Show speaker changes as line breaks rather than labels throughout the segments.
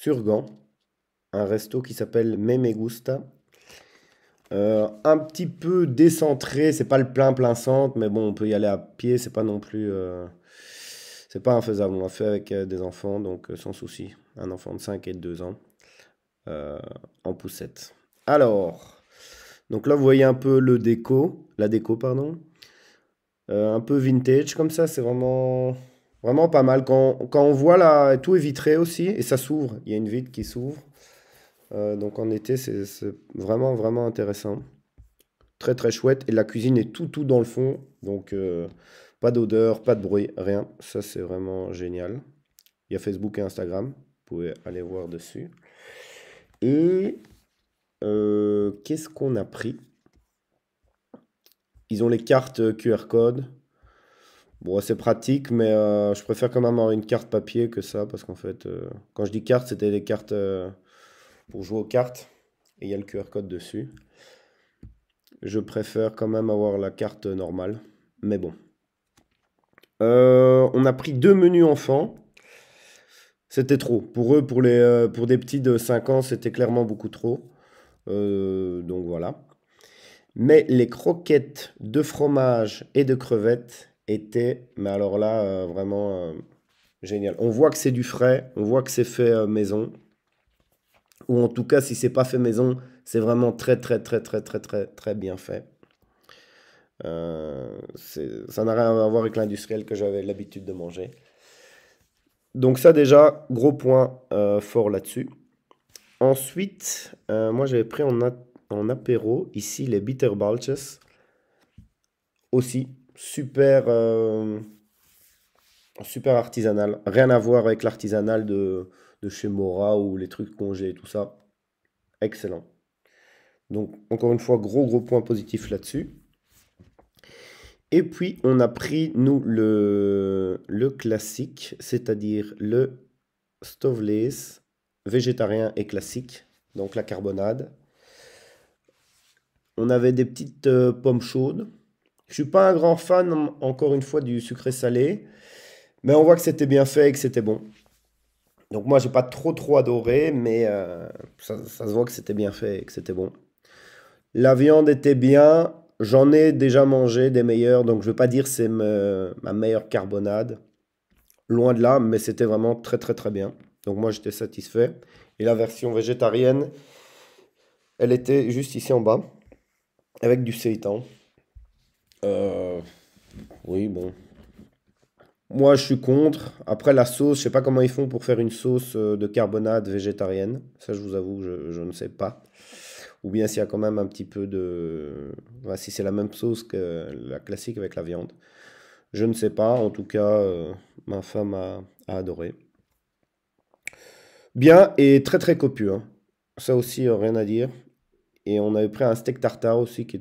sur Gand, un resto qui s'appelle Me Gusta. Un petit peu décentré, c'est pas le plein centre, mais bon, on peut y aller à pied, c'est pas non plus, c'est pas infaisable. On l'a fait avec des enfants, donc sans souci. Un enfant de 5 et de 2 ans euh, en poussette. Alors, donc là, vous voyez un peu la déco, pardon. Un peu vintage comme ça, c'est vraiment pas mal. Quand on voit là, tout est vitré aussi et ça s'ouvre. Il y a une vitre qui s'ouvre. Donc en été, c'est vraiment intéressant. Très très chouette. Et la cuisine est tout dans le fond. Donc pas d'odeur, pas de bruit, rien. Ça, c'est vraiment génial. Il y a Facebook et Instagram. Vous pouvez aller voir dessus. Et qu'est-ce qu'on a pris? Ils ont les cartes QR code. Bon, c'est pratique, mais je préfère quand même avoir une carte papier que ça, parce qu'en fait, quand je dis carte, c'était des cartes pour jouer aux cartes, et il y a le QR code dessus. Je préfère quand même avoir la carte normale, mais bon. On a pris 2 menus enfants. C'était trop. Pour eux, pour des petits de 5 ans, c'était clairement beaucoup trop. Donc voilà. Mais les croquettes de fromage et de crevettes étaient, mais alors là, vraiment génial. On voit que c'est du frais, on voit que c'est fait maison. Ou en tout cas, si c'est pas fait maison, c'est vraiment très bien fait. Ça n'a rien à voir avec l'industriel que j'avais l'habitude de manger. Donc ça déjà, gros point fort là-dessus. Ensuite, moi j'avais pris en apéro ici les Bitter Balches. Aussi, super artisanal. Rien à voir avec l'artisanal de chez Mora ou les trucs congelés et tout ça. Excellent. Donc encore une fois, gros point positif là-dessus. Et puis on a pris, nous, le classique, c'est-à-dire le Stovlees végétarien et classique, donc la carbonade. On avait des petites pommes chaudes. Je suis pas un grand fan, encore une fois, du sucré salé, mais on voit que c'était bien fait et que c'était bon. Donc moi, j'ai pas trop adoré, mais ça se voit que c'était bien fait et que c'était bon. La viande était bien. J'en ai déjà mangé des meilleures, donc je veux pas dire c'est ma meilleure carbonade. Loin de là, mais c'était vraiment très bien. Donc moi, j'étais satisfait. Et la version végétarienne, elle était juste ici en bas, avec du seitan. Euh, oui, bon. Moi, je suis contre. Après, la sauce, je sais pas comment ils font pour faire une sauce de carbonade végétarienne. Ça, je vous avoue, je ne sais pas. Ou bien s'il y a quand même un petit peu de... Ouais, si c'est la même sauce que la classique avec la viande. Je ne sais pas. En tout cas, ma femme a adoré. Bien et très copieux, hein. Ça aussi, rien à dire. Et on avait pris un steak tartare aussi qui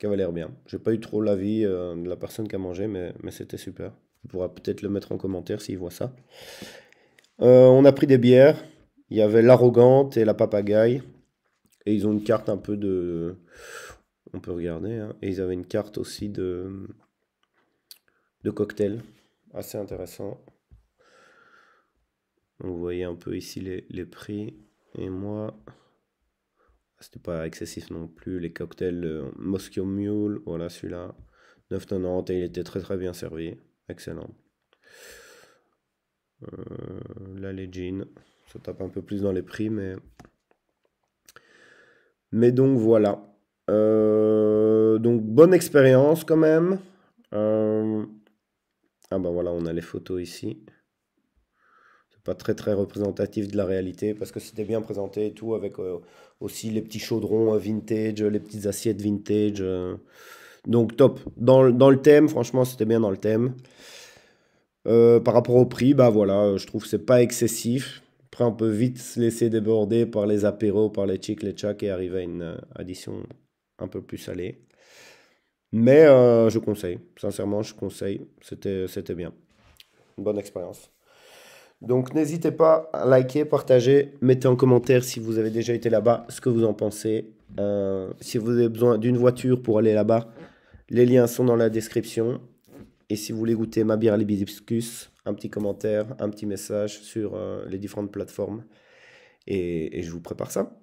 avait l'air bien. J'ai pas eu trop l'avis de la personne qui a mangé, mais c'était super. On pourra peut-être le mettre en commentaire s'il voit ça. On a pris des bières. Il y avait l'arrogante et la papagaille. Et ils ont une carte un peu de... On peut regarder, hein. Et ils avaient une carte aussi de cocktail. Assez intéressant. Donc, vous voyez un peu ici les prix. Et moi, c'était pas excessif non plus. Les cocktails Moscow Mule, voilà celui-là. 9,90 et il était très bien servi. Excellent. Là, les jeans, ça tape un peu plus dans les prix, mais donc voilà. Donc bonne expérience quand même. Ah bah voilà, on a les photos ici. C'est pas très représentatif de la réalité parce que c'était bien présenté et tout avec aussi les petits chaudrons vintage, les petites assiettes vintage. Donc top. Dans le thème, franchement, c'était bien dans le thème. Par rapport au prix, bah voilà, je trouve que c'est pas excessif. Après, on peut vite se laisser déborder par les apéros, par les chics, les tchaks et arriver à une addition un peu plus salée. Mais je conseille, sincèrement, je conseille. C'était bien. Une bonne expérience. Donc n'hésitez pas à liker, partager, mettez en commentaire si vous avez déjà été là-bas, ce que vous en pensez. Si vous avez besoin d'une voiture pour aller là-bas, les liens sont dans la description. Et si vous voulez goûter ma bière à l'hibiscus, un petit commentaire, un petit message sur les différentes plateformes. Et je vous prépare ça.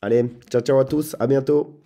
Allez, ciao ciao à tous, à bientôt.